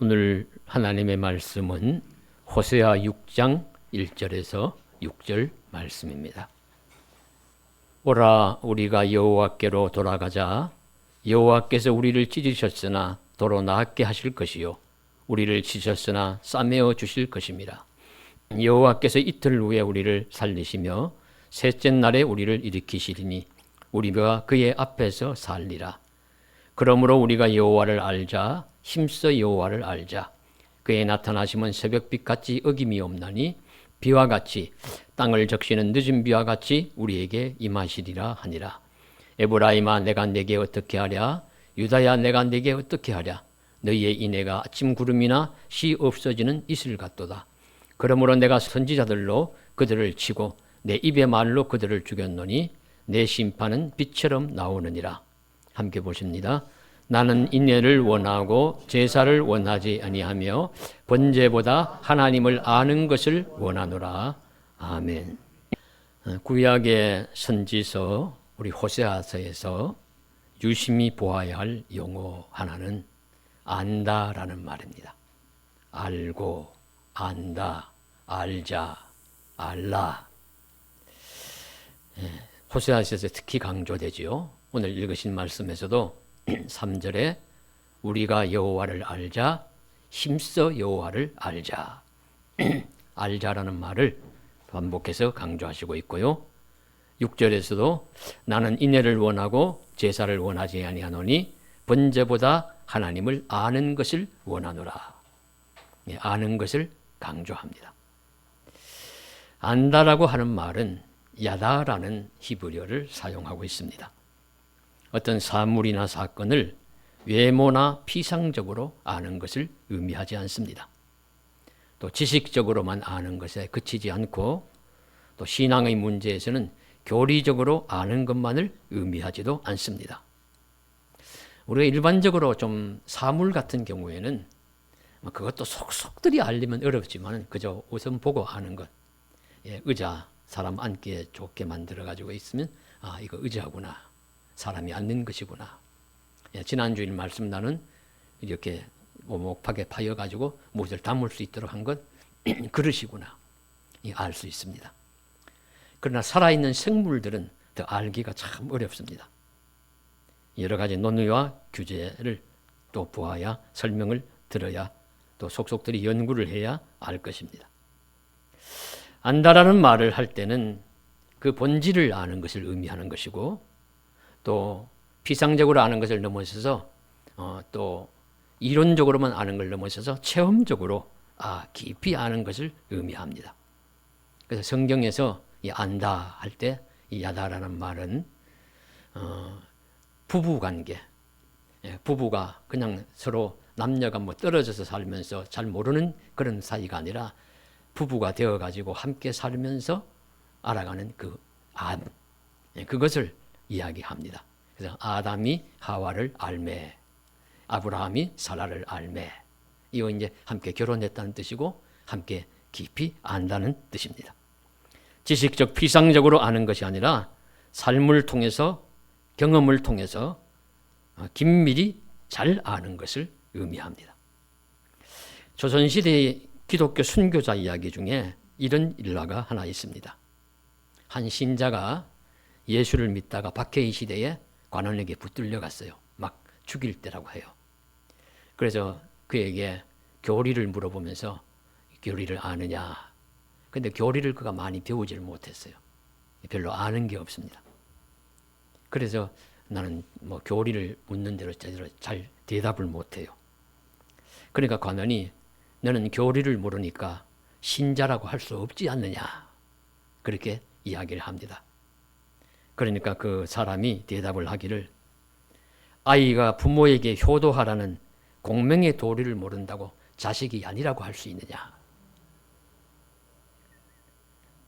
오늘 하나님의 말씀은 호세아 6장 1절에서 6절 말씀입니다. 오라 우리가 여호와께로 돌아가자. 여호와께서 우리를 찢으셨으나 도로 나았게 하실 것이요 우리를 치셨으나 싸매어 주실 것입니다. 여호와께서 이틀 후에 우리를 살리시며 셋째 날에 우리를 일으키시리니 우리가 그의 앞에서 살리라. 그러므로 우리가 여호와를 알자. 힘써 여호와를 알자. 그의 나타나심은 새벽빛같이 어김이 없나니 비와 같이 땅을 적시는 늦은 비와 같이 우리에게 임하시리라 하니라. 에브라임아 내가 내게 어떻게 하랴. 유다야 내가 내게 어떻게 하랴. 너희의 인애가 아침 구름이나 시 없어지는 이슬 같도다. 그러므로 내가 선지자들로 그들을 치고 내 입의 말로 그들을 죽였노니 내 심판은 빛처럼 나오느니라. 함께 보십니다. 나는 인애를 원하고 제사를 원하지 아니하며 번제보다 하나님을 아는 것을 원하노라. 아멘. 구약의 선지서 우리 호세아서에서 유심히 보아야 할 용어 하나는 안다라는 말입니다. 알고, 안다, 알자, 알라. 호세아서에서 특히 강조되지요. 오늘 읽으신 말씀에서도 3절에 우리가 여호와를 알자, 힘써 여호와를 알자. 알자라는 말을 반복해서 강조하시고 있고요. 6절에서도 나는 인애를 원하고 제사를 원하지 아니하노니 번제보다 하나님을 아는 것을 원하노라. 아는 것을 강조합니다. 안다라고 하는 말은 야다라는 히브리어를 사용하고 있습니다. 어떤 사물이나 사건을 외모나 피상적으로 아는 것을 의미하지 않습니다. 또 지식적으로만 아는 것에 그치지 않고 또 신앙의 문제에서는 교리적으로 아는 것만을 의미하지도 않습니다. 우리가 일반적으로 좀 사물 같은 경우에는 그것도 속속들이 알리면 어렵지만 그저 우선 보고 아는 것. 의자 사람 앉기에 좋게 만들어 가지고 있으면 아 이거 의자구나. 사람이 앉는 것이구나. 지난주일 말씀 나는 이렇게 오목하게 파여가지고 무엇을 담을 수 있도록 한 것 그릇이구나. 알 수 있습니다. 그러나 살아있는 생물들은 더 알기가 참 어렵습니다. 여러 가지 논의와 규제를 또 보아야 설명을 들어야 또 속속들이 연구를 해야 알 것입니다. 안다라는 말을 할 때는 그 본질을 아는 것을 의미하는 것이고 또 피상적으로 아는 것을 넘어서서 또 이론적으로만 아는 걸 넘어서서 체험적으로 깊이 아는 것을 의미합니다. 그래서 성경에서 이 안다 할 때 이 야다라는 말은 부부관계, 부부가 그냥 서로 남녀가 떨어져서 살면서 잘 모르는 그런 사이가 아니라 부부가 되어가지고 함께 살면서 알아가는 그 안, 그것을 이야기합니다. 그래서 아담이 하와를 알매, 아브라함이 사라를 알매. 이거 이제 함께 결혼했다는 뜻이고 함께 깊이 안다는 뜻입니다. 지식적 피상적으로 아는 것이 아니라 삶을 통해서 경험을 통해서 긴밀히 잘 아는 것을 의미합니다. 조선시대의 기독교 순교자 이야기 중에 이런 일화가 하나 있습니다. 한 신자가 예수를 믿다가 박해의 시대에 관원에게 붙들려 갔어요. 막 죽일 때라고 해요. 그래서 그에게 교리를 물어보면서 교리를 아느냐. 근데 교리를 그가 많이 배우지를 못했어요. 별로 아는 게 없습니다. 그래서 나는 교리를 묻는 대로 제대로 잘 대답을 못해요. 그러니까 관원이 너는 교리를 모르니까 신자라고 할 수 없지 않느냐. 그렇게 이야기를 합니다. 그러니까 그 사람이 대답을 하기를 아이가 부모에게 효도하라는 공명의 도리를 모른다고 자식이 아니라고 할 수 있느냐.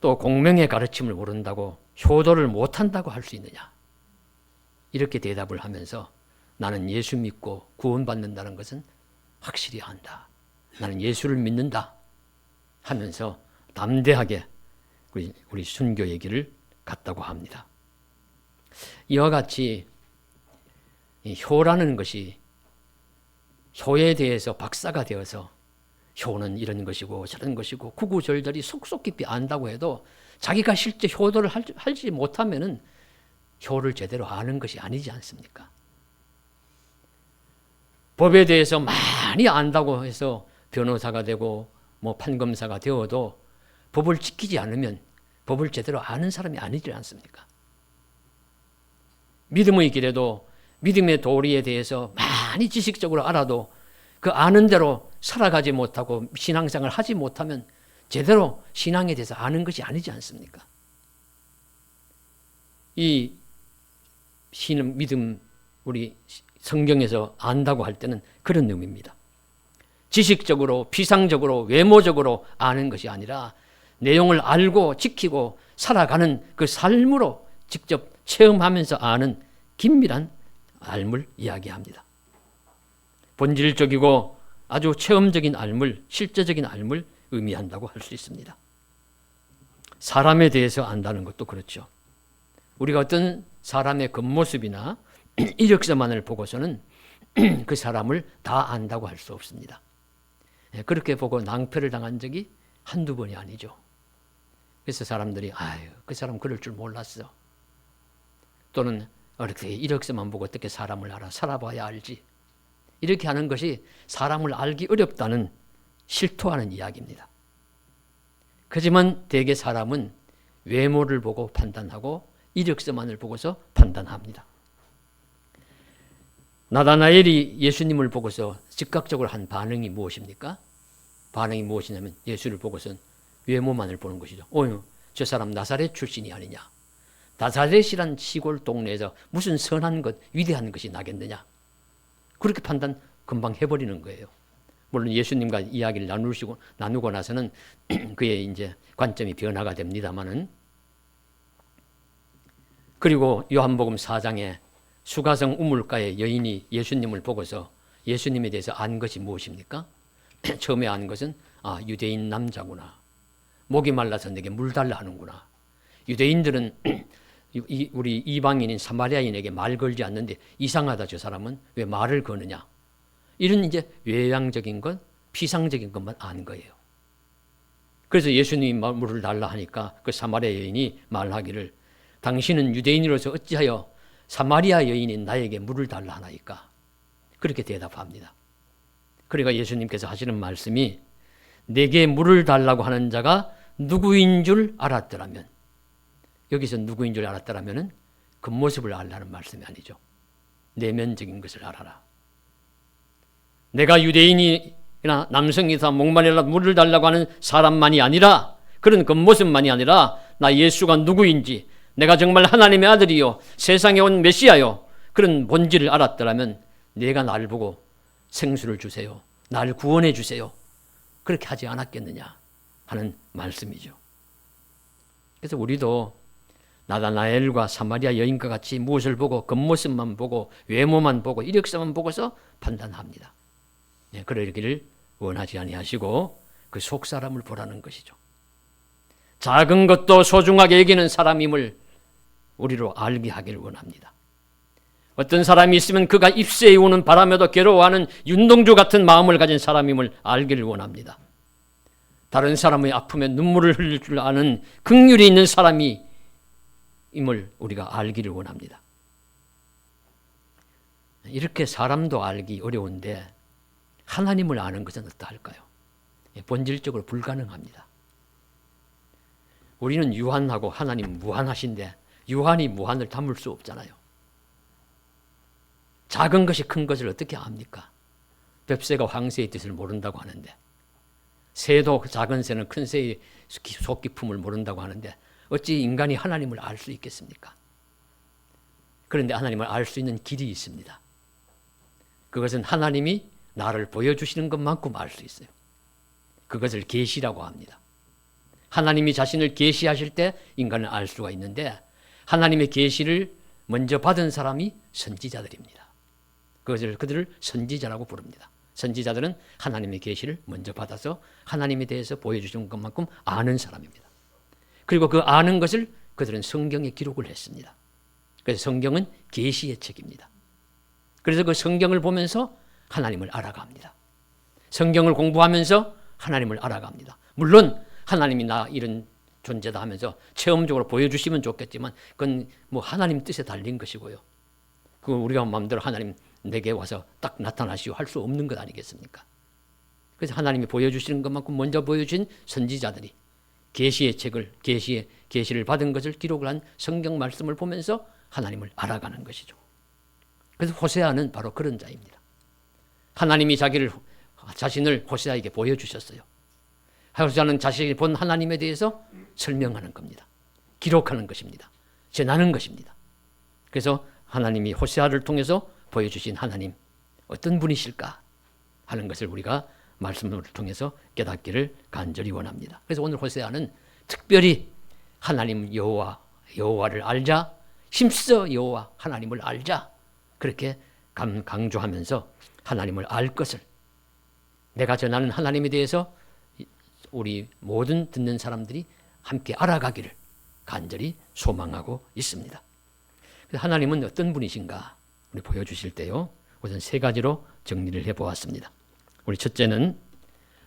또 공명의 가르침을 모른다고 효도를 못한다고 할 수 있느냐. 이렇게 대답을 하면서 나는 예수 믿고 구원받는다는 것은 확실히 안다. 나는 예수를 믿는다 하면서 담대하게 우리 순교 얘기를 갔다고 합니다. 이와 같이 효라는 것이 효에 대해서 박사가 되어서 효는 이런 것이고 저런 것이고 구구절절히 속속 깊이 안다고 해도 자기가 실제 효도를 하지 못하면은 효를 제대로 아는 것이 아니지 않습니까? 법에 대해서 많이 안다고 해서 변호사가 되고 뭐 판검사가 되어도 법을 지키지 않으면 법을 제대로 아는 사람이 아니지 않습니까? 믿음의 길에도 믿음의 도리에 대해서 많이 지식적으로 알아도 그 아는 대로 살아가지 못하고 신앙생활을 하지 못하면 제대로 신앙에 대해서 아는 것이 아니지 않습니까? 이 믿음, 우리 성경에서 안다고 할 때는 그런 의미입니다. 지식적으로, 피상적으로, 외모적으로 아는 것이 아니라 내용을 알고 지키고 살아가는 그 삶으로 직접 체험하면서 아는 긴밀한 알물 이야기합니다. 본질적이고 아주 체험적인 알물, 실제적인 알물 의미한다고 할 수 있습니다. 사람에 대해서 안다는 것도 그렇죠. 우리가 어떤 사람의 겉모습이나 이력서만을 보고서는 그 사람을 다 안다고 할 수 없습니다. 그렇게 보고 낭패를 당한 적이 한두 번이 아니죠. 그래서 사람들이 아유, 그 사람 그럴 줄 몰랐어. 또는 어떻게 이력서만 보고 어떻게 사람을 알아? 살아봐야 알지. 이렇게 하는 것이 사람을 알기 어렵다는 실토하는 이야기입니다. 하지만 대개 사람은 외모를 보고 판단하고 이력서만을 보고서 판단합니다. 나다나엘이 예수님을 보고서 즉각적으로 한 반응이 무엇입니까? 반응이 무엇이냐면 예수를 보고선 외모만을 보는 것이죠. 저 사람 나사렛 출신이 아니냐. 나사렛이란 시골 동네에서 무슨 선한 것, 위대한 것이 나겠느냐. 그렇게 판단 금방 해버리는 거예요. 물론 예수님과 이야기를 나누고 나서는 그의 이제 관점이 변화가 됩니다만은. 그리고 요한복음 4장에 수가성 우물가의 여인이 예수님을 보고서 예수님에 대해서 안 것이 무엇입니까? 처음에 안 것은 유대인 남자구나. 목이 말라서 내게 물 달라 하는구나. 유대인들은 우리 이방인인 사마리아인에게 말 걸지 않는데 이상하다, 저 사람은 왜 말을 거느냐. 이런 이제 외향적인 것, 피상적인 것만 아는 거예요. 그래서 예수님이 물을 달라 하니까 그 사마리아 여인이 말하기를 당신은 유대인으로서 어찌하여 사마리아 여인인 나에게 물을 달라 하나이까. 그렇게 대답합니다. 그러니까 예수님께서 하시는 말씀이 내게 물을 달라고 하는 자가 누구인 줄 알았더라면, 여기서 누구인 줄 알았더라면 겉모습을 알라는 말씀이 아니죠. 내면적인 것을 알아라. 내가 유대인이나 남성이다 목마르다 물을 달라고 하는 사람만이 아니라, 그런 겉모습만이 아니라 나 예수가 누구인지, 내가 정말 하나님의 아들이요 세상에 온 메시아요, 그런 본질을 알았더라면 내가 나를 보고 생수를 주세요, 나를 구원해 주세요, 그렇게 하지 않았겠느냐 하는 말씀이죠. 그래서 우리도 나다나엘과 사마리아 여인과 같이 무엇을 보고 겉모습만 보고 외모만 보고 이력서만 보고서 판단합니다. 그러기를 원하지 아니하시고 그 속사람을 보라는 것이죠. 작은 것도 소중하게 여기는 사람임을 우리로 알게 하기를 원합니다. 어떤 사람이 있으면 그가 입새에 오는 바람에도 괴로워하는 윤동주 같은 마음을 가진 사람임을 알기를 원합니다. 다른 사람의 아픔에 눈물을 흘릴 줄 아는 긍휼이 있는 사람이 임을 우리가 알기를 원합니다. 이렇게 사람도 알기 어려운데 하나님을 아는 것은 어떠할까요? 본질적으로 불가능합니다. 우리는 유한하고 하나님 무한하신데 유한이 무한을 담을 수 없잖아요. 작은 것이 큰 것을 어떻게 압니까? 뱁새가 황새의 뜻을 모른다고 하는데, 새도 작은 새는 큰 새의 속 깊음을 모른다고 하는데 어찌 인간이 하나님을 알 수 있겠습니까? 그런데 하나님을 알 수 있는 길이 있습니다. 그것은 하나님이 나를 보여주시는 것만큼 알 수 있어요. 그것을 계시라고 합니다. 하나님이 자신을 계시하실 때 인간은 알 수가 있는데, 하나님의 계시를 먼저 받은 사람이 선지자들입니다. 그들을 선지자라고 부릅니다. 선지자들은 하나님의 계시를 먼저 받아서 하나님에 대해서 보여주신 것만큼 아는 사람입니다. 그리고 그 아는 것을 그들은 성경에 기록을 했습니다. 그래서 성경은 계시의 책입니다. 그래서 그 성경을 보면서 하나님을 알아갑니다. 성경을 공부하면서 하나님을 알아갑니다. 물론 하나님이 나 이런 존재다 하면서 체험적으로 보여주시면 좋겠지만 그건 뭐 하나님 뜻에 달린 것이고요. 그 우리가 마음대로 하나님 내게 와서 딱 나타나시오 할 수 없는 것 아니겠습니까? 그래서 하나님이 보여주시는 것만큼 먼저 보여주신 선지자들이 계시의 책을 계시를 받은 것을 기록을 한 성경 말씀을 보면서 하나님을 알아가는 것이죠. 그래서 호세아는 바로 그런 자입니다. 하나님이 자신을 호세아에게 보여주셨어요. 호세아는 자신이 본 하나님에 대해서 설명하는 겁니다. 기록하는 것입니다. 전하는 것입니다. 그래서 하나님이 호세아를 통해서 보여주신 하나님 어떤 분이실까 하는 것을 우리가 말씀을 통해서 깨닫기를 간절히 원합니다. 그래서 오늘 호세아는 특별히 하나님 여호와를 알자, 힘써 여호와 하나님을 알자 그렇게 강조하면서 하나님을 알 것을 내가 전하는 하나님에 대해서 우리 모든 듣는 사람들이 함께 알아가기를 간절히 소망하고 있습니다. 하나님은 어떤 분이신가 우리 보여주실 때요. 우선 세 가지로 정리를 해보았습니다. 우리 첫째는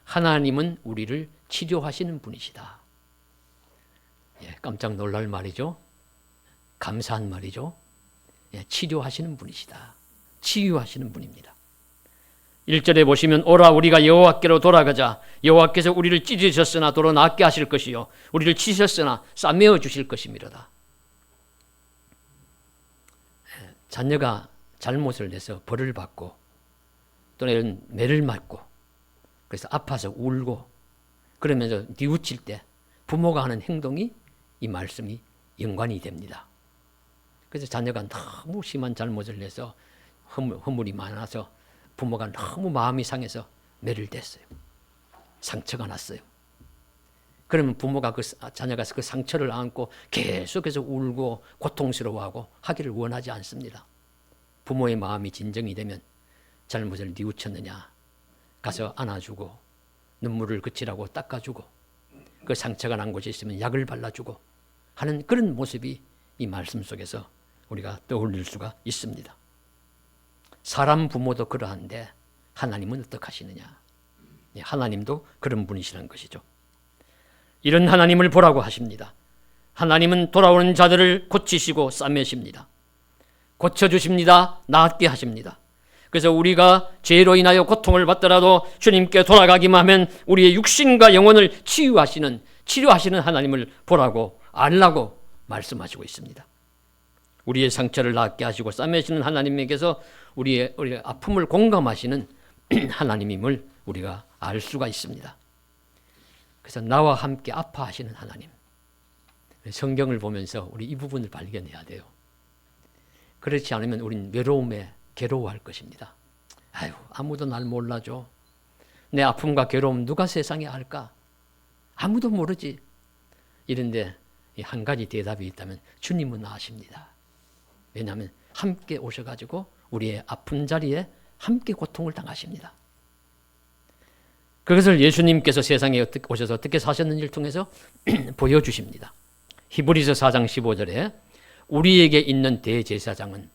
하나님은 우리를 치료하시는 분이시다. 깜짝 놀랄 말이죠. 감사한 말이죠. 치료하시는 분이시다. 치유하시는 분입니다. 1절에 보시면 오라 우리가 여호와께로 돌아가자. 여호와께서 우리를 찢으셨으나 도로 낫게 하실 것이요 우리를 치셨으나 싸매어 주실 것이미로다. 자녀가 잘못을 해서 벌을 받고 또는 매를 맞고 그래서 아파서 울고 그러면서 뉘우칠 때 부모가 하는 행동이 이 말씀이 연관이 됩니다. 그래서 자녀가 너무 심한 잘못을 해서 허물이 많아서 부모가 너무 마음이 상해서 매를 댔어요. 상처가 났어요. 그러면 부모가 자녀가 그 상처를 안고 계속해서 울고 고통스러워하고 하기를 원하지 않습니다. 부모의 마음이 진정이 되면 잘못을 뉘우쳤느냐 가서 안아주고 눈물을 그치라고 닦아주고 그 상처가 난 곳이 있으면 약을 발라주고 하는 그런 모습이 이 말씀 속에서 우리가 떠올릴 수가 있습니다. 사람 부모도 그러한데 하나님은 어떻게 하시느냐? 하나님도 그런 분이시라는 것이죠. 이런 하나님을 보라고 하십니다. 하나님은 돌아오는 자들을 고치시고 싸매십니다. 고쳐주십니다. 낫게 하십니다. 그래서 우리가 죄로 인하여 고통을 받더라도 주님께 돌아가기만 하면 우리의 육신과 영혼을 치료하시는 하나님을 보라고 알라고 말씀하시고 있습니다. 우리의 상처를 낫게 하시고 싸매시는 하나님에게서 우리의 아픔을 공감하시는 하나님임을 우리가 알 수가 있습니다. 그래서 나와 함께 아파하시는 하나님. 성경을 보면서 우리 이 부분을 발견해야 돼요. 그렇지 않으면 우린 외로움에 괴로워할 것입니다. 아유, 아무도 날 몰라줘. 내 아픔과 괴로움 누가 세상에 알까? 아무도 모르지. 이런데 한 가지 대답이 있다면 주님은 아십니다. 왜냐하면 함께 오셔가지고 우리의 아픈 자리에 함께 고통을 당하십니다. 그것을 예수님께서 세상에 오셔서 어떻게 사셨는지를 통해서 보여주십니다. 히브리서 4장 15절에 우리에게 있는 대제사장은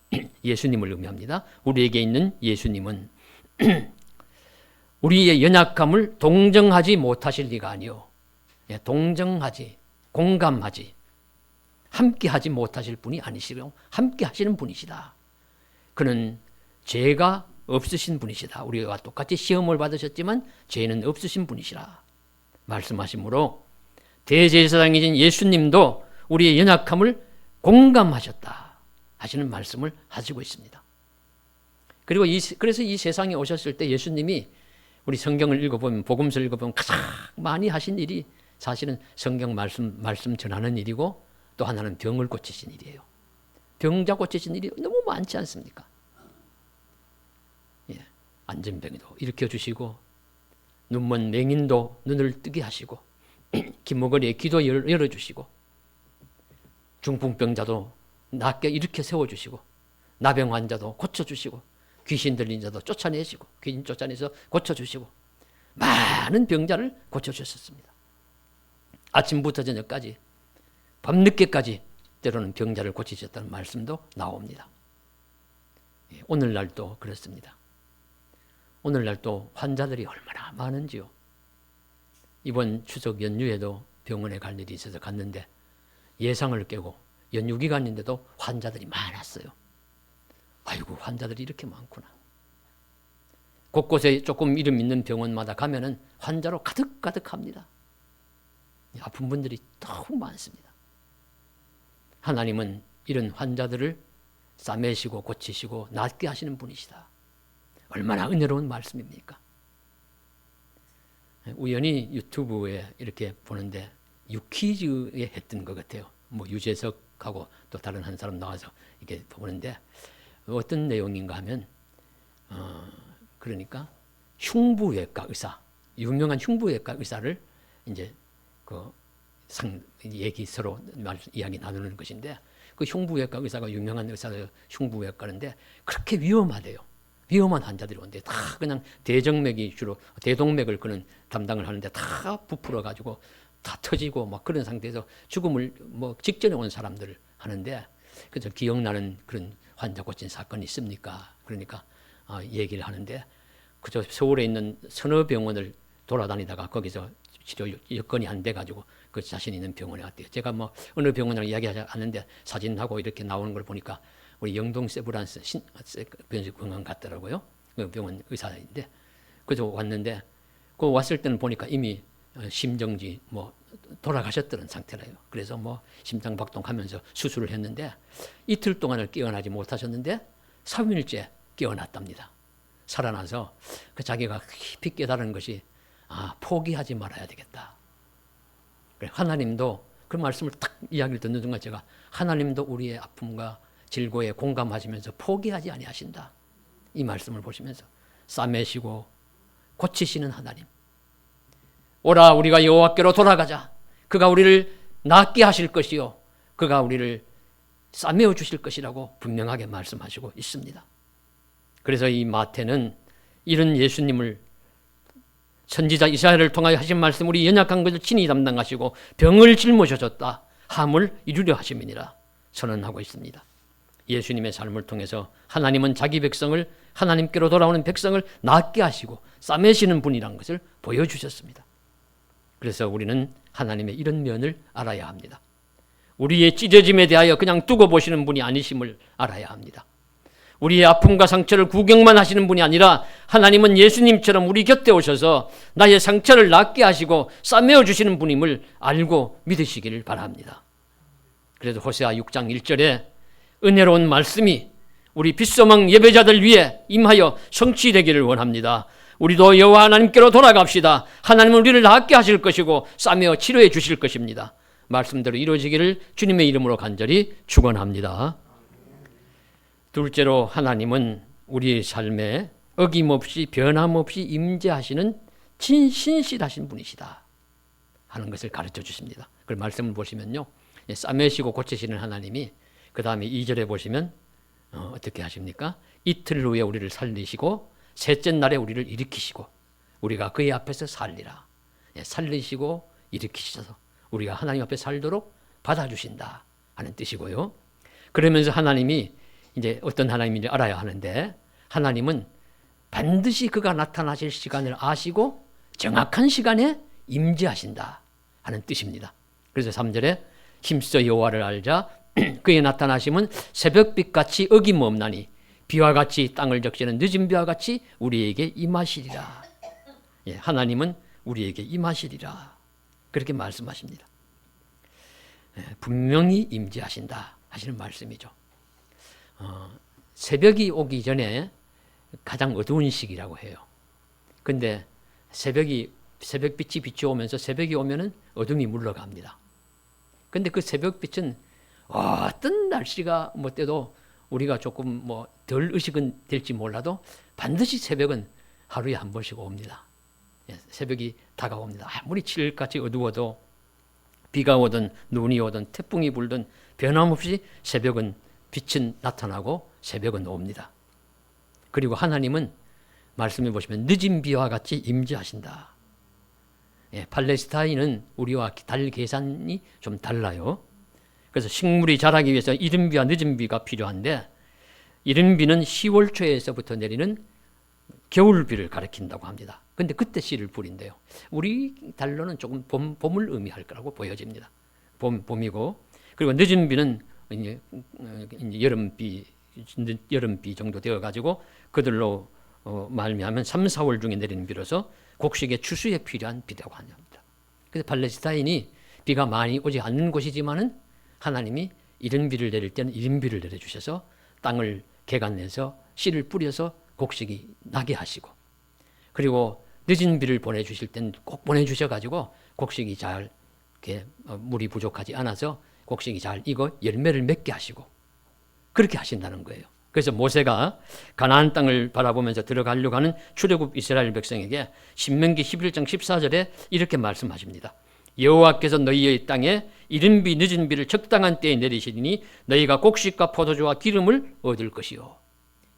예수님을 의미합니다. 우리에게 있는 예수님은 우리의 연약함을 동정하지 못하실 리가 아니요. 동정하지, 공감하지, 함께하지 못하실 분이 아니시고 함께하시는 분이시다. 그는 죄가 없으신 분이시다. 우리와 똑같이 시험을 받으셨지만 죄는 없으신 분이시라 말씀하시므로 대제사장이신 예수님도 우리의 연약함을 공감하셨다 하시는 말씀을 하시고 있습니다. 그리고 그래서 이 세상에 오셨을 때 예수님이 우리 성경을 읽어보면 복음서를 읽어보면 가장 많이 하신 일이 사실은 성경 말씀 전하는 일이고 또 하나는 병을 고치신 일이에요. 병자 고치신 일이 너무 많지 않습니까? 안전병도 일으켜주시고 눈먼 맹인도 눈을 뜨게 하시고 기머거리에 귀도 열어주시고 중풍병자도 낫게 일으켜 세워주시고 나병 환자도 고쳐주시고 귀신 들린 자도 쫓아내시고 귀신 쫓아내서 고쳐주시고 많은 병자를 고쳐주셨습니다. 아침부터 저녁까지 밤늦게까지 때로는 병자를 고치셨다는 말씀도 나옵니다. 오늘날도 그렇습니다. 오늘날 또 환자들이 얼마나 많은지요. 이번 추석 연휴에도 병원에 갈 일이 있어서 갔는데 예상을 깨고 연휴 기간인데도 환자들이 많았어요. 아이고, 환자들이 이렇게 많구나. 곳곳에 조금 이름 있는 병원마다 가면은 환자로 가득가득합니다. 아픈 분들이 너무 많습니다. 하나님은 이런 환자들을 싸매시고 고치시고 낫게 하시는 분이시다. 얼마나 은혜로운 말씀입니까? 우연히 유튜브에 이렇게 보는데 유퀴즈에 했던 것 같아요. 뭐 유재석하고 또 다른 한 사람 나와서 이렇게 보는데 어떤 내용인가 하면 그러니까 흉부외과 의사, 유명한 흉부외과 의사를 이제 얘기 서로 이야기 나누는 것인데 그 흉부외과 의사가 유명한 의사가 흉부외과인데 그렇게 위험하대요. 위험한 환자들이 오는데 다 그냥 대정맥이 주로 대동맥을 그는 담당을 하는데 다 부풀어 가지고 다 터지고 막 그런 상태에서 죽음을 뭐 직전에 온 사람들을 하는데 그래서 기억나는 그런 환자 고친 사건이 있습니까? 그러니까 얘기를 하는데 그저 서울에 있는 서너 병원을 돌아다니다가 거기서 치료 여건이 안 돼 가지고 그 자신 있는 병원에 왔대요. 제가 뭐 어느 병원을 이야기하지 않는데 사진하고 이렇게 나오는 걸 보니까 우리 영동 세브란스 병원 갔더라고요. 그 병원 의사인데 그저 왔는데 그 왔을 때는 보니까 이미 심정지 뭐 돌아가셨던 상태라요. 그래서 뭐 심장 박동하면서 수술을 했는데 이틀 동안을 깨어나지 못하셨는데 3일째 깨어났답니다. 살아나서 그 자기가 깊이 깨달은 것이 포기하지 말아야 되겠다. 하나님도 그 말씀을 딱 이야기를 듣는 순간 제가 하나님도 우리의 아픔과 질고에 공감하시면서 포기하지 아니하신다. 이 말씀을 보시면서 싸매시고 고치시는 하나님. 오라 우리가 여호와께로 돌아가자. 그가 우리를 낫게 하실 것이요 그가 우리를 싸매어 주실 것이라고 분명하게 말씀하시고 있습니다. 그래서 이 마태는 이런 예수님을 선지자 이사야를 통하여 하신 말씀 우리 연약한 것을 친히 담당하시고 병을 짊어지셨다 함을 이루려 하심이니라 선언하고 있습니다. 예수님의 삶을 통해서 하나님은 자기 백성을 하나님께로 돌아오는 백성을 낫게 하시고 싸매시는 분이라는 것을 보여주셨습니다. 그래서 우리는 하나님의 이런 면을 알아야 합니다. 우리의 찢어짐에 대하여 그냥 두고 보시는 분이 아니심을 알아야 합니다. 우리의 아픔과 상처를 구경만 하시는 분이 아니라 하나님은 예수님처럼 우리 곁에 오셔서 나의 상처를 낫게 하시고 싸매어 주시는 분임을 알고 믿으시기를 바랍니다. 그래서 호세아 6장 1절에 은혜로운 말씀이 우리 빗소망 예배자들 위해 임하여 성취되기를 원합니다. 우리도 여호와 하나님께로 돌아갑시다. 하나님은 우리를 낫게 하실 것이고 싸매어 치료해 주실 것입니다. 말씀대로 이루어지기를 주님의 이름으로 간절히 축원합니다. 둘째로 하나님은 우리의 삶에 어김없이 변함없이 임재하시는 신실하신 분이시다 하는 것을 가르쳐 주십니다. 그 말씀을 보시면요, 싸매시고 고치시는 하나님이 그 다음에 2절에 보시면 어떻게 하십니까? 이틀 후에 우리를 살리시고 셋째 날에 우리를 일으키시고 우리가 그의 앞에서 살리라. 살리시고 일으키셔서 우리가 하나님 앞에 살도록 받아주신다 하는 뜻이고요. 그러면서 하나님이 이제 어떤 하나님인지 알아야 하는데 하나님은 반드시 그가 나타나실 시간을 아시고 정확한 시간에 임재하신다 하는 뜻입니다. 그래서 3절에 힘써 여호와를 알자 그의 나타나심은 새벽빛같이 어김없나니 비와 같이 땅을 적시는 늦은 비와 같이 우리에게 임하시리라. 하나님은 우리에게 임하시리라 그렇게 말씀하십니다. 분명히 임재하신다 하시는 말씀이죠. 새벽이 오기 전에 가장 어두운 시기라고 해요. 근데 새벽빛이 비춰오면서 새벽이 오면은 어둠이 물러갑니다. 근데 그 새벽빛은 어떤 날씨가 뭐 때도 우리가 조금 뭐 덜 의식은 될지 몰라도 반드시 새벽은 하루에 한 번씩 옵니다. 새벽이 다가옵니다. 아무리 칠흑같이 어두워도 비가 오든 눈이 오든 태풍이 불든 변함없이 새벽은 빛은 나타나고 새벽은 옵니다. 그리고 하나님은 말씀해 보시면 늦은 비와 같이 임재하신다. 팔레스타인은 우리와 달 계산이 좀 달라요. 그래서 식물이 자라기 위해서 이른 비와 늦은 비가 필요한데 이른 비는 10월 초에서부터 내리는 겨울비를 가리킨다고 합니다. 근데 그때 씨를 뿌린대요. 우리 달로는 조금 봄을 의미할 거라고 보여집니다. 봄이고, 그리고 늦은 비는 이제 여름비 정도 되어가지고 그들로 말미암은 3, 4월 중에 내리는 비로서 곡식의 추수에 필요한 비라고 합니다. 그래서 팔레스타인이 비가 많이 오지 않는 곳이지만은 하나님이 이른 비를 내릴 때는 이른 비를 내려주셔서 땅을 개간내서 씨를 뿌려서 곡식이 나게 하시고, 그리고 늦은 비를 보내주실 때는 꼭 보내주셔가지고 곡식이 잘 이렇게 물이 부족하지 않아서 곡식이 잘 익어 열매를 맺게 하시고 그렇게 하신다는 거예요. 그래서 모세가 가나안 땅을 바라보면서 들어가려고 하는 출애굽 이스라엘 백성에게 신명기 11장 14절에 이렇게 말씀하십니다. 여호와께서 너희의 땅에 이른 비 늦은 비를 적당한 때에 내리시리니 너희가 곡식과 포도주와 기름을 얻을 것이요.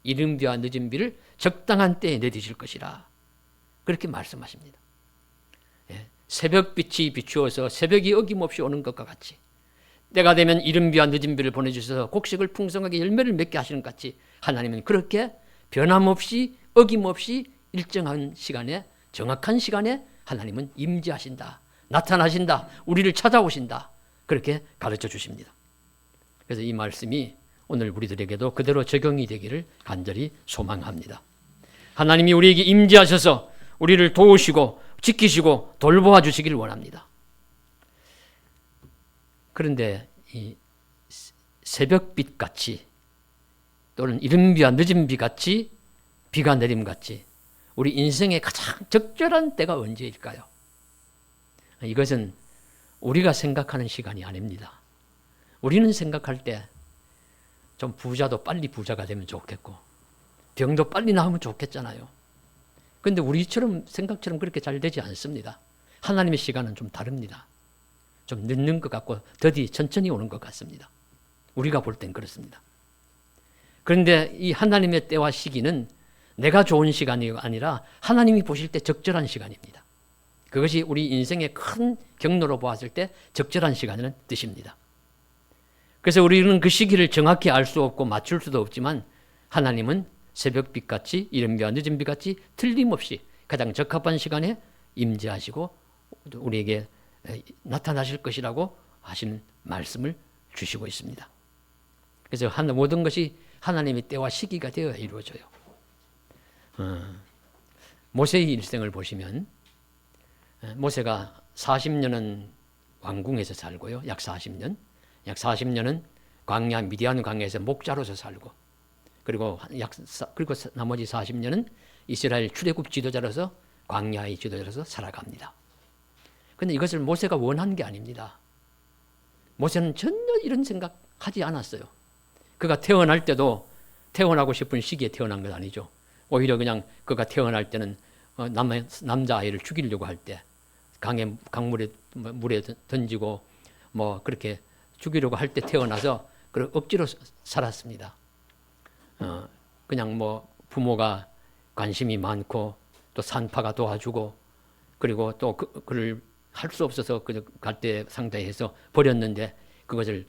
이른 비와 늦은 비를 적당한 때에 내리실 것이라. 그렇게 말씀하십니다. 새벽빛이 비추어서 새벽이 어김없이 오는 것과 같이 때가 되면 이른 비와 늦은 비를 보내주셔서 곡식을 풍성하게 열매를 맺게 하시는 것 같이 하나님은 그렇게 변함없이 어김없이 일정한 시간에 정확한 시간에 하나님은 임재하신다. 나타나신다. 우리를 찾아오신다. 그렇게 가르쳐 주십니다. 그래서 이 말씀이 오늘 우리들에게도 그대로 적용이 되기를 간절히 소망합니다. 하나님이 우리에게 임재하셔서 우리를 도우시고 지키시고 돌보아 주시길 원합니다. 그런데 이 새벽빛 같이 또는 이른 비와 늦은 비 같이 비가 내림 같이 우리 인생의 가장 적절한 때가 언제일까요? 이것은 우리가 생각하는 시간이 아닙니다. 우리는 생각할 때 좀 부자도 빨리 부자가 되면 좋겠고 병도 빨리 나으면 좋겠잖아요. 그런데 우리처럼 생각처럼 그렇게 잘 되지 않습니다. 하나님의 시간은 좀 다릅니다. 좀 늦는 것 같고 더디 천천히 오는 것 같습니다. 우리가 볼 땐 그렇습니다. 그런데 이 하나님의 때와 시기는 내가 좋은 시간이 아니라 하나님이 보실 때 적절한 시간입니다. 그것이 우리 인생의 큰 경로로 보았을 때 적절한 시간이라는 뜻입니다. 그래서 우리는 그 시기를 정확히 알 수 없고 맞출 수도 없지만 하나님은 새벽빛같이 이른 비와 늦은 비같이 틀림없이 가장 적합한 시간에 임재하시고 우리에게 나타나실 것이라고 하시는 말씀을 주시고 있습니다. 그래서 모든 것이 하나님의 때와 시기가 되어야 이루어져요. 모세의 일생을 보시면 모세가 40년은 왕궁에서 살고요. 약 40년은 광야 미디안 광야에서 목자로서 살고 그리고 나머지 40년은 이스라엘 출애굽 지도자로서 광야의 지도자로서 살아갑니다. 그런데 이것을 모세가 원한 게 아닙니다. 모세는 전혀 이런 생각하지 않았어요. 그가 태어날 때도 태어나고 싶은 시기에 태어난 건 아니죠. 오히려 그냥 그가 태어날 때는 남자아이를 죽이려고 할 때 물에 던지고 뭐 그렇게 죽이려고 할 때 태어나서 억지로 살았습니다. 그냥 뭐 부모가 관심이 많고 또 산파가 도와주고 그리고 또 그를 할 수 없어서 갈대 상대해서 버렸는데 그것을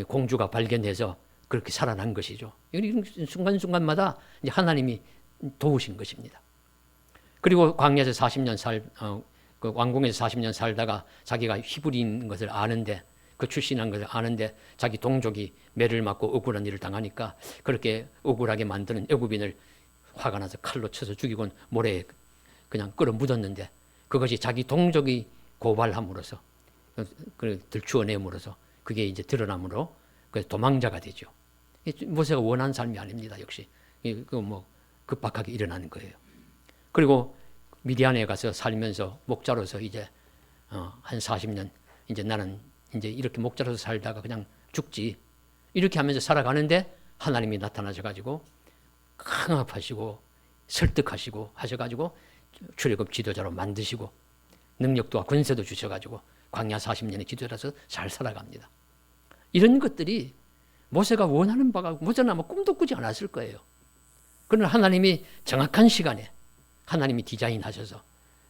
공주가 발견해서 그렇게 살아난 것이죠. 이런 순간순간마다 이제 하나님이 도우신 것입니다. 그리고 광야에서 40년 그 왕궁에서 40년 살다가 자기가 히브리인 것을 아는데 그 출신한 것을 아는데 자기 동족이 매를 맞고 억울한 일을 당하니까 그렇게 억울하게 만드는 애굽인을 화가 나서 칼로 쳐서 죽이고 모래에 그냥 끌어 묻었는데 그것이 자기 동족이 고발함으로써 들추어내므로써 그게 이제 드러남으로 도망자가 되죠. 모세가 원한 삶이 아닙니다. 역시 급박하게 일어나는 거예요. 그리고 미디안에 가서 살면서 목자로서 이제 한 40년 이제 나는 이제 이렇게 목자로서 살다가 그냥 죽지 이렇게 하면서 살아가는데 하나님이 나타나셔가지고 강압하시고 설득하시고 하셔가지고 출애굽 지도자로 만드시고 능력도와 권세도 주셔가지고 광야 40년의 지도자로서 잘 살아갑니다. 이런 것들이 모세가 원하는 바가 모세는 아마 꿈도 꾸지 않았을 거예요. 그러나 하나님이 정확한 시간에 하나님이 디자인하셔서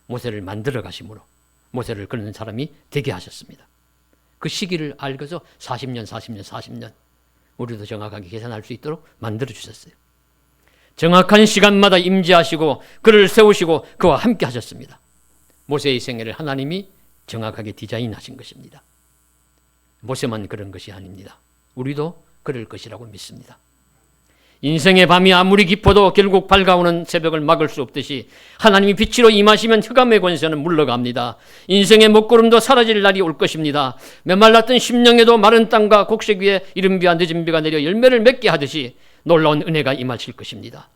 모세를 만들어 가심으로 모세를 그런 사람이 되게 하셨습니다. 그 시기를 알고서 40년 우리도 정확하게 계산할 수 있도록 만들어 주셨어요. 정확한 시간마다 임재하시고 그를 세우시고 그와 함께 하셨습니다. 모세의 생애를 하나님이 정확하게 디자인하신 것입니다. 모세만 그런 것이 아닙니다. 우리도 그럴 것이라고 믿습니다. 인생의 밤이 아무리 깊어도 결국 밝아오는 새벽을 막을 수 없듯이 하나님이 빛으로 임하시면 흑암의 권세는 물러갑니다. 인생의 먹구름도 사라질 날이 올 것입니다. 메말랐던 심령에도 마른 땅과 곡식 위에 이른 비와 늦은 비가 내려 열매를 맺게 하듯이 놀라운 은혜가 임하실 것입니다.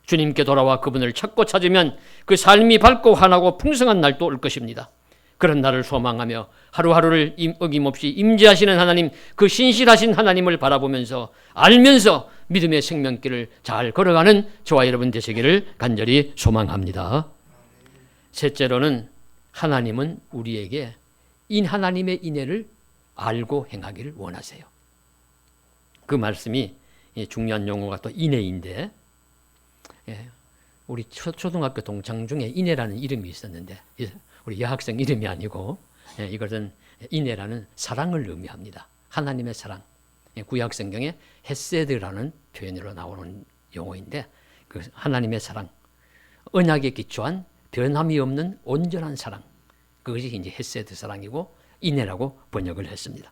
주님께 돌아와 그분을 찾고 찾으면 그 삶이 밝고 환하고 풍성한 날도 올 것입니다. 그런 날을 소망하며 하루하루를 어김없이 임재하시는 하나님, 그 신실하신 하나님을 바라보면서 알면서 믿음의 생명길을 잘 걸어가는 저와 여러분 되시기를 간절히 소망합니다. 셋째로는 하나님은 우리에게 하나님의 인애를 알고 행하기를 원하세요. 그 말씀이 중요한 용어가 또 인애인데, 우리 초등학교 동창 중에 인애라는 이름이 있었는데, 우리 여학생 이름이 아니고 이것은 인애라는 사랑을 의미합니다. 하나님의 사랑. 구약 성경에 헤세드라는 표현으로 나오는 용어인데, 그 하나님의 사랑, 언약에 기초한 변함이 없는 온전한 사랑, 그것이 이제 헤세드 사랑이고 인애라고 번역을 했습니다.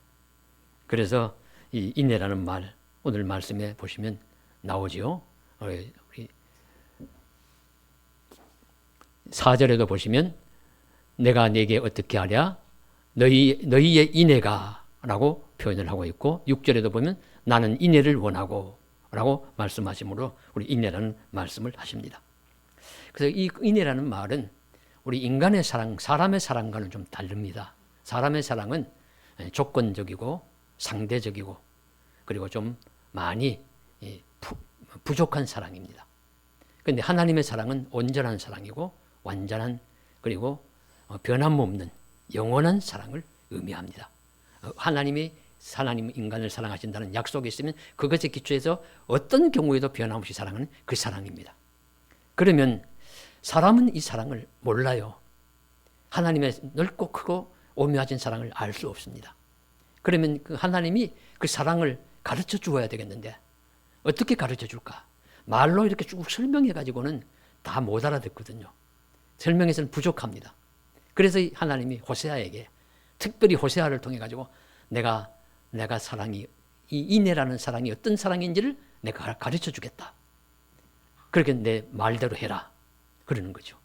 그래서 이 인애라는 말 오늘 말씀에 보시면 나오지요. 우리 4절에도 보시면 내가 네게 어떻게 하랴 너희의 인애가 라고 표현을 하고 있고, 6절에도 보면 나는 인애를 원하고 라고 말씀하시므로 우리 인애라는 말씀을 하십니다. 그래서 이 인애라는 말은 우리 인간의 사랑, 사람의 사랑과는 좀 다릅니다. 사람의 사랑은 조건적이고 상대적이고 그리고 좀 많이 부족한 사랑입니다. 그런데 하나님의 사랑은 온전한 사랑이고 완전한, 그리고 변함없는 영원한 사랑을 의미합니다. 하나님 인간을 사랑하신다는 약속이 있으면 그것에 기초해서 어떤 경우에도 변함없이 사랑하는 그 사랑입니다. 그러면 사람은 이 사랑을 몰라요. 하나님의 넓고 크고 오묘하신 사랑을 알 수 없습니다. 그러면 그 하나님이 그 사랑을 가르쳐 주어야 되겠는데 어떻게 가르쳐 줄까? 말로 이렇게 쭉 설명해 가지고는 다 못 알아듣거든요. 설명에서는 부족합니다. 그래서 하나님이 호세아에게, 특별히 호세아를 통해 가지고 내가 사랑이, 이 인애라는 사랑이 어떤 사랑인지를 내가 가르쳐 주겠다. 그렇게 내 말대로 해라. 그러는 거죠.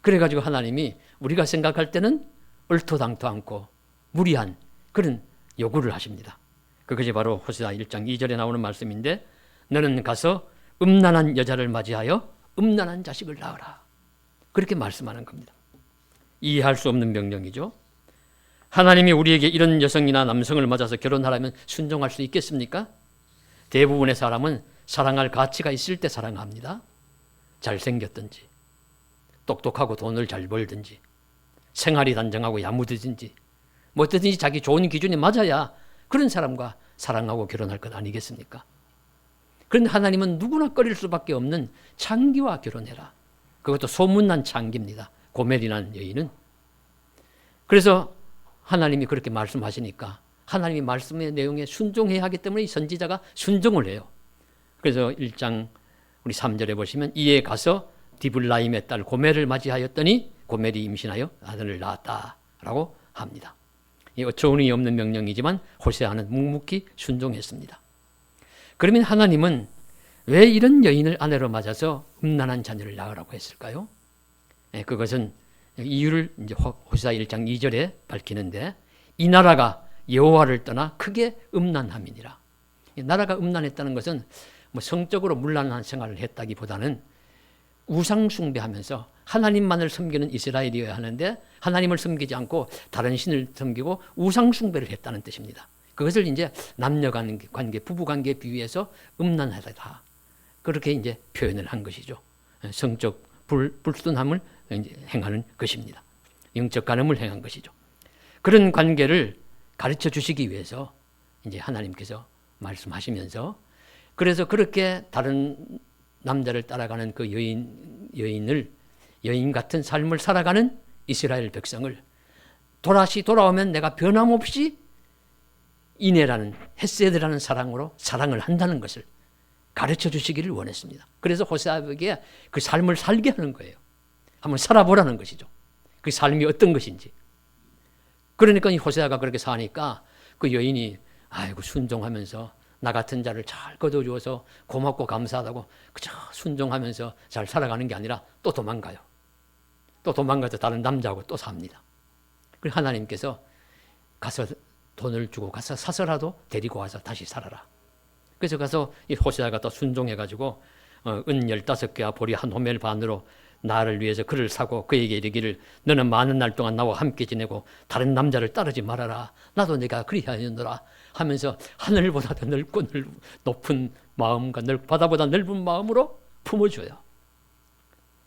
그래 가지고 하나님이 우리가 생각할 때는 얼토당토 않고 무리한 그런 요구를 하십니다. 그것이 바로 호세아 1장 2절에 나오는 말씀인데, 너는 가서 음란한 여자를 맞이하여 음란한 자식을 낳으라. 그렇게 말씀하는 겁니다. 이해할 수 없는 명령이죠. 하나님이 우리에게 이런 여성이나 남성을 맞아서 결혼하라면 순종할 수 있겠습니까? 대부분의 사람은 사랑할 가치가 있을 때 사랑합니다. 잘생겼든지, 똑똑하고 돈을 잘 벌든지, 생활이 단정하고 야무지든지, 뭐 어떻든지 자기 좋은 기준에 맞아야 그런 사람과 사랑하고 결혼할 것 아니겠습니까? 그런데 하나님은 누구나 꺼릴 수밖에 없는 창기와 결혼해라. 그것도 소문난 창기입니다. 고멜이라는 여인은. 그래서 하나님이 그렇게 말씀하시니까 하나님이 말씀의 내용에 순종해야 하기 때문에 이 선지자가 순종을 해요. 그래서 1장 우리 3절에 보시면 이에 가서 디블라임의 딸 고멜을 맞이하였더니 고멜이 임신하여 아들을 낳았다라고 합니다. 이 어처구니 없는 명령이지만 호세아는 묵묵히 순종했습니다. 그러면 하나님은 왜 이런 여인을 아내로 맞아서 음란한 자녀를 낳으라고 했을까요? 그것은 이유를 이제 호세아 1장 2절에 밝히는데, 이 나라가 여호와를 떠나 크게 음란함이니라. 나라가 음란했다는 것은 뭐 성적으로 문란한 생활을 했다기보다는 우상 숭배하면서 하나님만을 섬기는 이스라엘이어야 하는데 하나님을 섬기지 않고 다른 신을 섬기고 우상 숭배를 했다는 뜻입니다. 그것을 이제 남녀 관계, 부부 관계에 비유해서 음란하다. 그렇게 이제 표현을 한 것이죠. 성적 불순함을 이제 행하는 것입니다. 영적 간음을 행한 것이죠. 그런 관계를 가르쳐 주시기 위해서 이제 하나님께서 말씀하시면서, 그래서 그렇게 다른 남자를 따라가는 그 여인 같은 삶을 살아가는 이스라엘 백성을 다시 돌아오면 내가 변함없이 인애라는 헤세드라는 사랑으로 사랑을 한다는 것을 가르쳐 주시기를 원했습니다. 그래서 호세아에게 그 삶을 살게 하는 거예요. 한번 살아보라는 것이죠. 그 삶이 어떤 것인지. 그러니까 이 호세아가 그렇게 사니까 그 여인이 아이고 순종하면서 나 같은 자를 잘 거둬주어서 고맙고 감사하다고 그저 순종하면서 잘 살아가는 게 아니라 또 도망가요. 또 도망가서 다른 남자하고 또 삽니다. 그리고 하나님께서 가서 돈을 주고 가서 사서라도 데리고 와서 다시 살아라. 그래서 가서 이 호세아가 또 순종해가지고 은 15개와 보리 한 호멜 반으로 나를 위해서 그를 사고 그에게 이르기를 너는 많은 날 동안 나와 함께 지내고 다른 남자를 따르지 말아라. 나도 내가 그리하였노라 하면서 하늘보다 더 넓고 높은 마음과 바다보다 넓은 마음으로 품어줘요.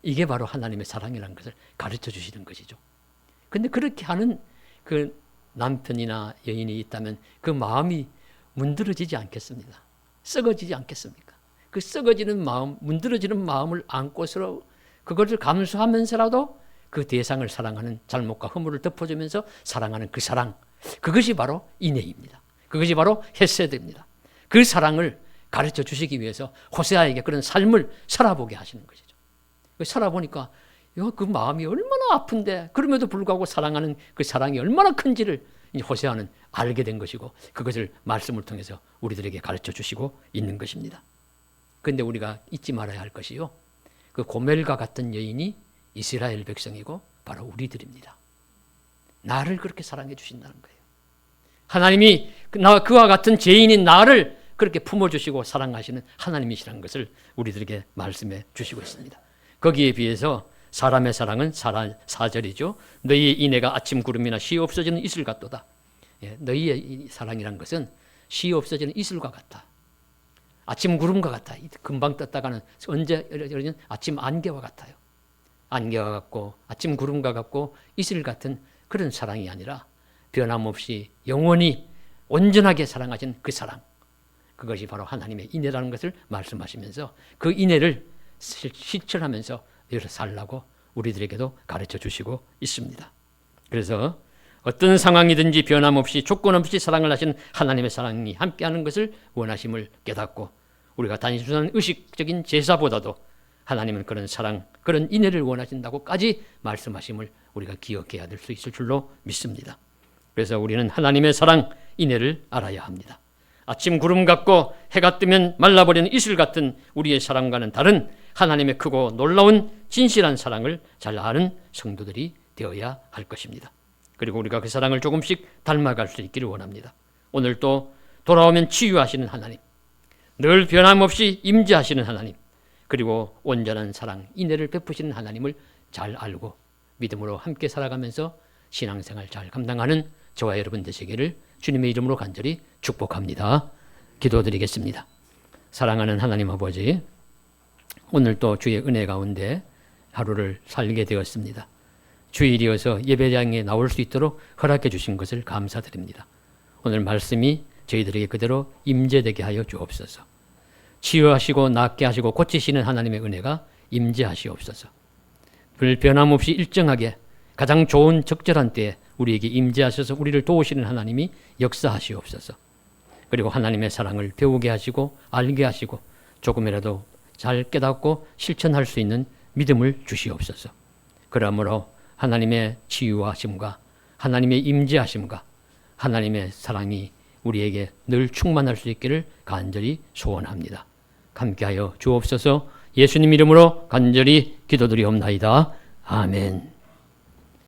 이게 바로 하나님의 사랑이라는 것을 가르쳐 주시는 것이죠. 그런데 그렇게 하는 그 남편이나 여인이 있다면 그 마음이 문드러지지 않겠습니까? 썩어지지 않겠습니까? 그 썩어지는 마음, 문드러지는 마음을 안고서 그것을 감수하면서라도 그 대상을 사랑하는 잘못과 허물을 덮어주면서 사랑하는 그 사랑, 그것이 바로 인애입니다. 그것이 바로 헤세드입니다. 그 사랑을 가르쳐 주시기 위해서 호세아에게 그런 삶을 살아보게 하시는 것이죠. 살아보니까 그 마음이 얼마나 아픈데 그럼에도 불구하고 사랑하는 그 사랑이 얼마나 큰지를 호세아는 알게 된 것이고 그것을 말씀을 통해서 우리들에게 가르쳐 주시고 있는 것입니다. 그런데 우리가 잊지 말아야 할 것이요, 그 고멜과 같은 여인이 이스라엘 백성이고 바로 우리들입니다. 나를 그렇게 사랑해 주신다는 거예요. 하나님이 그와 같은 죄인인 나를 그렇게 품어주시고 사랑하시는 하나님이시라는 것을 우리들에게 말씀해 주시고 있습니다. 거기에 비해서 사람의 사랑은 4절이죠. 너희의 인애가 아침 구름이나 쉬 없어지는 이슬 같도다. 너희의 사랑이란 것은 쉬 없어지는 이슬과 같다. 아침 구름과 같다. 금방 떴다가는 언제 여러분 아침 안개와 같아요. 안개와 같고 아침 구름과 같고 이슬 같은 그런 사랑이 아니라 변함없이 영원히 온전하게 사랑하신 그 사랑, 그것이 바로 하나님의 인애라는 것을 말씀하시면서 그 인애를 실천하면서 살라고 우리들에게도 가르쳐 주시고 있습니다. 그래서 어떤 상황이든지 변함없이 조건 없이 사랑을 하시는 하나님의 사랑이 함께하는 것을 원하심을 깨닫고 우리가 단순한 의식적인 제사보다도 하나님은 그런 사랑, 그런 인애를 원하신다고까지 말씀하심을 우리가 기억해야 될 수 있을 줄로 믿습니다. 그래서 우리는 하나님의 사랑, 인애를 알아야 합니다. 아침 구름 같고 해가 뜨면 말라버리는 이슬 같은 우리의 사랑과는 다른 하나님의 크고 놀라운 진실한 사랑을 잘 아는 성도들이 되어야 할 것입니다. 그리고 우리가 그 사랑을 조금씩 닮아갈 수 있기를 원합니다. 오늘 또 돌아오면 치유하시는 하나님, 늘 변함없이 임재하시는 하나님, 그리고 온전한 사랑, 인애를 베푸시는 하나님을 잘 알고 믿음으로 함께 살아가면서 신앙생활 잘 감당하는 저와 여러분 되시기를 주님의 이름으로 간절히 축복합니다. 기도드리겠습니다. 사랑하는 하나님 아버지, 오늘 또 주의 은혜 가운데 하루를 살게 되었습니다. 주일이어서 예배장에 나올 수 있도록 허락해 주신 것을 감사드립니다. 오늘 말씀이 저희들에게 그대로 임재되게 하여 주옵소서. 치유하시고 낫게 하시고 고치시는 하나님의 은혜가 임재하시옵소서. 변함없이 일정하게 가장 좋은 적절한 때에 우리에게 임재하셔서 우리를 도우시는 하나님이 역사하시옵소서. 그리고 하나님의 사랑을 배우게 하시고 알게 하시고 조금이라도 잘 깨닫고 실천할 수 있는 믿음을 주시옵소서. 그러므로 하나님의 치유하심과 하나님의 임재하심과 하나님의 사랑이 우리에게 늘 충만할 수 있기를 간절히 소원합니다. 함께하여 주옵소서. 예수님 이름으로 간절히 기도드리옵나이다. 아멘.